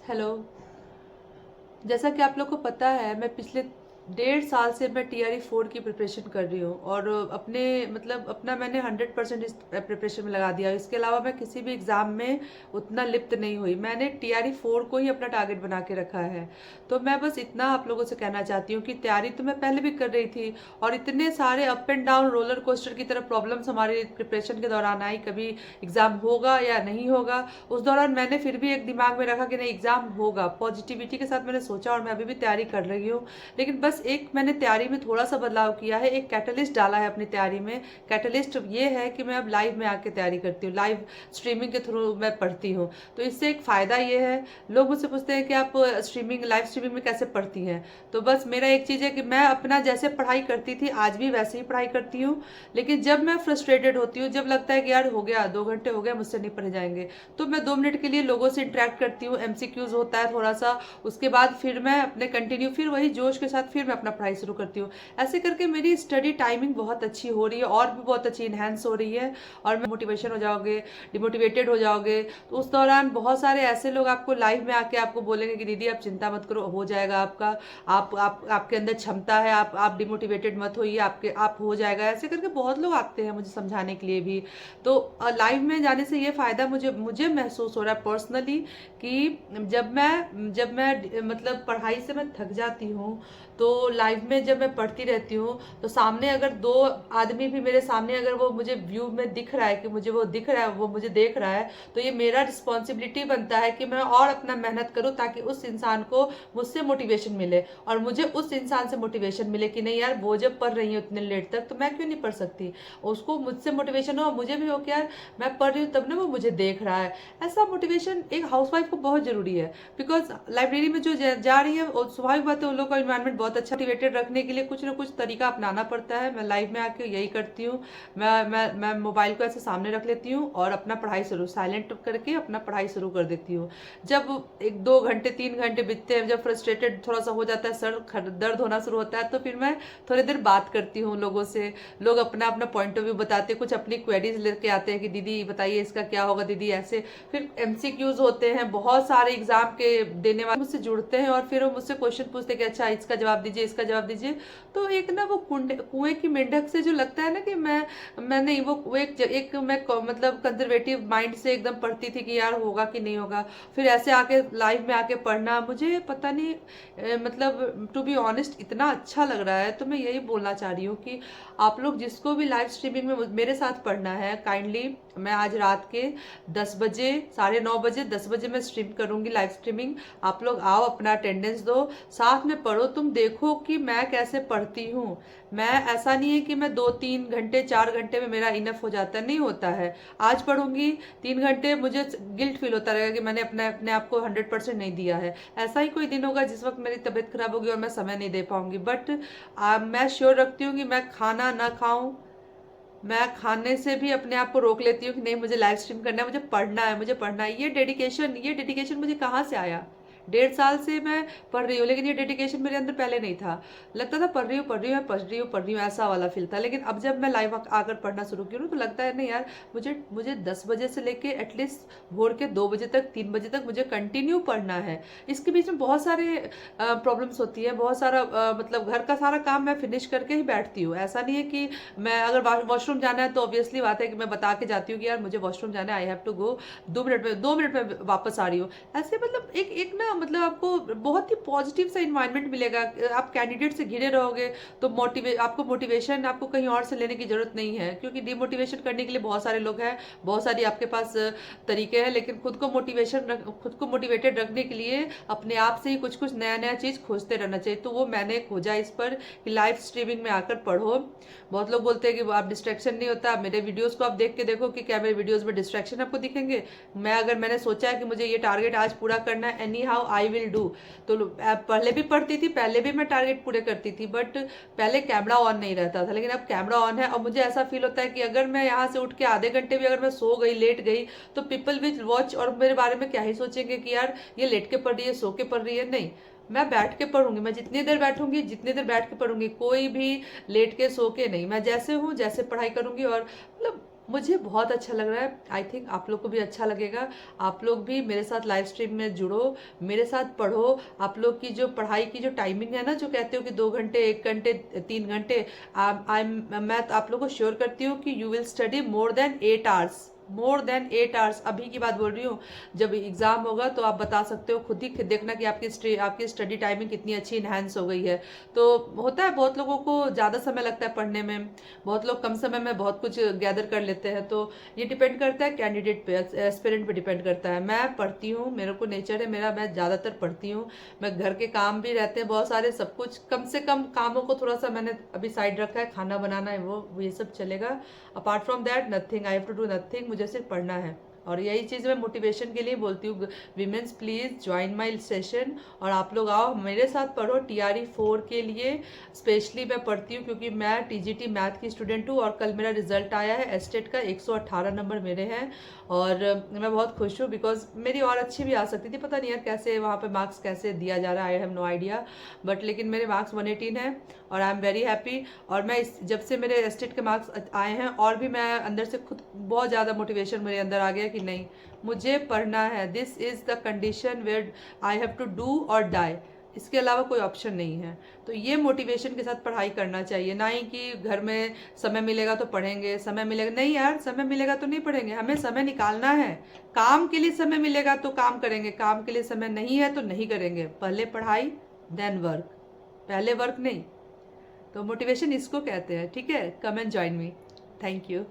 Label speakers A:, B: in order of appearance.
A: Hello. जैसा कि आप लोग को पता है, मैं पिछले 1.5 साल से मैं TRE 4 की प्रिपरेशन कर रही हूँ और अपने मतलब अपना मैंने 100% इस प्रिपरेशन में लगा दिया। इसके अलावा मैं किसी भी एग्ज़ाम में उतना लिप्त नहीं हुई। मैंने TRE 4 को ही अपना टारगेट बना के रखा है। तो मैं बस इतना आप लोगों से कहना चाहती हूँ कि तैयारी तो मैं पहले भी कर रही थी, और इतने सारे up and down roller coaster की तरह प्रॉब्लम्स हमारे प्रिपरेशन के दौरान आई। कभी एग्ज़ाम होगा या नहीं होगा, उस दौरान मैंने फिर भी एक दिमाग में रखा कि नहीं, एग्ज़ाम होगा। पॉजिटिविटी के साथ मैंने सोचा और मैं अभी भी तैयारी कर रही हूँ। लेकिन बस एक मैंने तैयारी में थोड़ा सा बदलाव किया है, एक कैटलिस्ट डाला है अपनी तैयारी में। कैटलिस्ट ये है कि मैं अब लाइव में आके तैयारी करती हूँ, लाइव स्ट्रीमिंग के थ्रू मैं पढ़ती हूँ। तो इससे एक फ़ायदा ये है, लोग मुझसे पूछते हैं कि आप स्ट्रीमिंग लाइव स्ट्रीमिंग में कैसे पढ़ती हैं। तो बस मेरा एक चीज़ है कि मैं अपना जैसे पढ़ाई करती थी आज भी वैसे ही पढ़ाई करती हूँ। लेकिन जब मैं फ्रस्ट्रेटेड होती हूँ, जब लगता है कि यार हो गया, 2 घंटे हो गया, मुझसे नहीं पढ़े जाएंगे, तो मैं 2 मिनट के लिए लोगों से इंटरेक्ट करती हूँ, MCQs होता है थोड़ा सा। उसके बाद फिर मैं अपने कंटिन्यू फिर वही जोश के साथ फिर मैं अपना पढ़ाई शुरू करती हूँ। ऐसे करके मेरी स्टडी टाइमिंग बहुत अच्छी हो रही है और भी बहुत अच्छी इन्हेंस हो रही है। और मैं मोटिवेशन हो जाओगे, डिमोटिवेटेड हो जाओगे, तो उस दौरान बहुत सारे ऐसे लोग आपको लाइव में आके आपको बोलेंगे कि दीदी आप चिंता मत करो, हो जाएगा आपका। आप आपके अंदर क्षमता है, आप डिमोटिवेटेड मत होइए, आपके आप हो जाएगा। ऐसे करके बहुत लोग आते हैं मुझे समझाने के लिए भी। तो लाइव में जाने से ये फ़ायदा मुझे मुझे महसूस हो रहा है पर्सनली, कि जब मैं मतलब पढ़ाई से मैं थक जाती हूँ, तो लाइव में जब मैं पढ़ती रहती हूँ, तो सामने अगर 2 आदमी भी मेरे सामने, अगर वो मुझे व्यू में दिख रहा है कि मुझे वो दिख रहा है, वो मुझे देख रहा है, तो ये मेरा रिस्पॉन्सिबिलिटी बनता है कि मैं और अपना मेहनत करूँ, ताकि उस इंसान को मुझसे मोटिवेशन मिले और मुझे उस इंसान से मोटिवेशन मिले कि नहीं यार, वो जब पढ़ रही है उतने लेट तक, तो मैं क्यों नहीं पढ़ सकती। उसको मुझसे मोटिवेशन हो, मुझे भी हो कि यार मैं पढ़ रही हूँ तब ना वो मुझे देख रहा है। ऐसा मोटिवेशन एक हाउसवाइफ को बहुत जरूरी है। बिकॉज लाइब्रेरी में जो जा रही है, स्वाभाविक बात है उन लोग का इन्वायरमेंट बहुत अच्छा, मोटिवेटेड रखने के लिए कुछ ना कुछ तरीका अपनाना पड़ता है। मैं लाइव में आके यही करती हूँ। मैं मोबाइल को ऐसे सामने रख लेती हूँ और अपना पढ़ाई शुरू साइलेंट करके अपना पढ़ाई शुरू कर देती हूँ। जब 1-2 घंटे 3 घंटे बीतते हैं, जब फ्रस्ट्रेटेड थोड़ा सा हो जाता है, सर दर्द होना शुरू होता है, तो फिर मैं थोड़ी देर बात करती हूँ लोगों से। लोग अपना अपना पॉइंट ऑफ व्यू बताते हैं, कुछ अपनी क्वेरीज लेके आते हैं कि दीदी बताइए इसका क्या होगा दीदी, ऐसे। फिर MCQs होते हैं, बहुत सारे एग्जाम के देने वाले मुझसे जुड़ते हैं और फिर वो मुझसे क्वेश्चन पूछते हैं कि अच्छा इसका जवाब दीजिए, इसका जवाब दीजिए। तो एक ना वो कुएं की मेंढक से जो लगता है ना कि मैं नहीं, वो एक मैं मतलब कंजर्वेटिव माइंड से एकदम पढ़ती थी कि यार होगा कि नहीं होगा। फिर ऐसे आके लाइव में आके पढ़ना मुझे पता नहीं, मतलब टू बी ऑनेस्ट इतना अच्छा लग रहा है। तो मैं यही बोलना चाह रही हूँ कि आप लोग जिसको भी लाइव स्ट्रीमिंग में मेरे साथ पढ़ना है, काइंडली मैं आज रात के 10 बजे, 9:30 बजे, 10 बजे मैं स्ट्रीम करूंगी, लाइव स्ट्रीमिंग। आप लोग आओ, अपना अटेंडेंस दो, साथ में पढ़ो, तुम देखो कि मैं कैसे पढ़ती हूँ। मैं ऐसा नहीं है कि मैं 2-3 घंटे 4 घंटे में मेरा इनफ हो जाता है, नहीं होता है। आज पढ़ूंगी 3 घंटे, मुझे गिल्ट फील होता रहेगा कि मैंने अपने अपने आप को 100% नहीं दिया है। ऐसा ही कोई दिन होगा जिस वक्त मेरी तबीयत खराब होगी और मैं समय नहीं दे पाऊंगी, बट मैं श्योर रखती हूँ कि मैं खाना ना खाऊं, मैं खाने से भी अपने आप को रोक लेती हूँ कि नहीं, मुझे लाइव स्ट्रीम करना है, मुझे पढ़ना है, मुझे पढ़ना है। ये डेडिकेशन मुझे कहाँ से आया। 1.5 साल से मैं पढ़ रही हूँ, लेकिन ये डेडिकेशन मेरे अंदर पहले नहीं था। लगता था पढ़ रही हूँ, पढ़ रही हूँ, पढ़ रही हूँ, पढ़ रही हूँ, ऐसा वाला फील था। लेकिन अब जब मैं लाइव आकर पढ़ना शुरू की हूँ, तो लगता है नहीं यार, मुझे मुझे 10 बजे से लेके एटलीस्ट भोर के 2 बजे तक, 3 बजे तक मुझे कंटिन्यू पढ़ना है। इसके बीच में बहुत सारे प्रॉब्लम्स होती है, बहुत सारा मतलब घर का सारा काम मैं फिनिश करके ही बैठती हूँ। ऐसा नहीं है कि मैं अगर वॉशरूम जाना है तो ऑब्वियसली बात है कि मैं बता के जाती हूँ कि यार मुझे वॉशरूम जाना है, I have to go, 2 minute में वापस आ रही हूँ। ऐसे मतलब एक एक ना, मतलब आपको बहुत ही पॉजिटिव सा इन्वायरमेंट मिलेगा। आप कैंडिडेट से घिरे रहोगे तो आपको मोटिवेशन आपको कहीं और से लेने की जरूरत नहीं है, क्योंकि डिमोटिवेशन करने के लिए बहुत सारे लोग हैं, बहुत सारी आपके पास तरीके हैं। लेकिन खुद को मोटिवेटेड रखने के लिए अपने आप से ही कुछ कुछ नया नया चीज खोजते रहना चाहिए। तो वो मैंने खोजा इस पर कि लाइव स्ट्रीमिंग में आकर पढ़ो। बहुत लोग बोलते हैं कि आप डिस्ट्रैक्शन नहीं होता, मेरे वीडियोस को आप देख के देखो कि क्या मेरे वीडियोस में डिस्ट्रैक्शन आपको दिखेंगे। मैंने सोचा है कि मुझे ये टारगेट आज पूरा करना है, any how I will do. तो पहले भी पढ़ती थी, पहले भी मैं टारगेट पूरे करती थी, बट पहले कैमरा ऑन नहीं रहता था। लेकिन अब कैमरा ऑन है और मुझे ऐसा फील होता है कि अगर मैं यहाँ से उठ के आधे घंटे भी अगर मैं सो गई, लेट गई, तो पीपल विल वॉच और मेरे बारे में क्या ही सोचेंगे कि यार ये लेट के पढ़ रही है, सो के पढ़ रही है। नहीं, मैं बैठ के पढ़ूंगी, मैं जितनी देर बैठूंगी, जितनी देर बैठ के पढ़ूंगी, कोई भी लेट के सो के नहीं। मैं जैसे हूँ, जैसे पढ़ाई करूंगी। और मतलब मुझे बहुत अच्छा लग रहा है। आई थिंक आप लोग को भी अच्छा लगेगा। आप लोग भी मेरे साथ लाइव स्ट्रीम में जुड़ो, मेरे साथ पढ़ो। आप लोग की जो पढ़ाई की जो टाइमिंग है ना, जो कहते हो कि 2 घंटे, 1 घंटे, 3 घंटे, मैं आप लोग को श्योर करती हूँ कि you will study more than 8 hours, more than 8 hours. अभी की बात बोल रही हूँ। जब एग्जाम होगा तो आप बता सकते हो, खुद ही देखना कि आपकी स्टडी टाइमिंग कितनी अच्छी इन्हांस हो गई है। तो होता है बहुत लोगों को ज़्यादा समय लगता है पढ़ने में, बहुत लोग कम समय में बहुत कुछ गैदर कर लेते हैं। तो ये डिपेंड करता है कैंडिडेट पे, एस्पिरेंट पे डिपेंड करता है। मैं पढ़ती हूँ, मेरे को नेचर है मेरा, मैं ज़्यादातर पढ़ती हूँ। मैं घर के काम भी रहते हैं बहुत सारे, सब कुछ कम से कम कामों को थोड़ा सा मैंने अभी साइड रखा है, खाना बनाना है वो ये सब चलेगा। Apart from that nothing, I have to do nothing, मुझे सिर्फ पढ़ना है। और यही चीज़ मैं मोटिवेशन के लिए बोलती हूँ, women's please join my session, और आप लोग आओ मेरे साथ पढ़ो। TRE 4 के लिए स्पेशली मैं पढ़ती हूँ क्योंकि मैं TGT मैथ की स्टूडेंट हूँ, और कल मेरा रिजल्ट आया है एस्टेट का, 118 नंबर मेरे हैं। और मैं बहुत खुश हूँ बिकॉज मेरी और अच्छी भी आ सकती थी, पता नहीं यार कैसे वहाँ पे मार्क्स कैसे दिया जा रहा है, I have no idea. But लेकिन मेरे मार्क्स 118 है और आई एम वेरी हैप्पी। और मैं जब से मेरे एस्टेट के मार्क्स आए हैं, और भी मैं अंदर से खुद बहुत ज़्यादा मोटिवेशन मेरे अंदर आ गया कि नहीं, मुझे पढ़ना है। This is the condition where I have to do और डाई, इसके अलावा कोई ऑप्शन नहीं है। तो ये मोटिवेशन के साथ पढ़ाई करना चाहिए, ना ही कि घर में समय मिलेगा तो पढ़ेंगे, समय मिलेगा नहीं यार, समय मिलेगा तो नहीं पढ़ेंगे, हमें समय निकालना है। काम के लिए समय मिलेगा तो काम करेंगे, काम के लिए समय नहीं है तो नहीं करेंगे। पहले पढ़ाई देन वर्क, पहले वर्क नहीं। तो मोटिवेशन इसको कहते हैं, ठीक है। Come and join me. Thank you.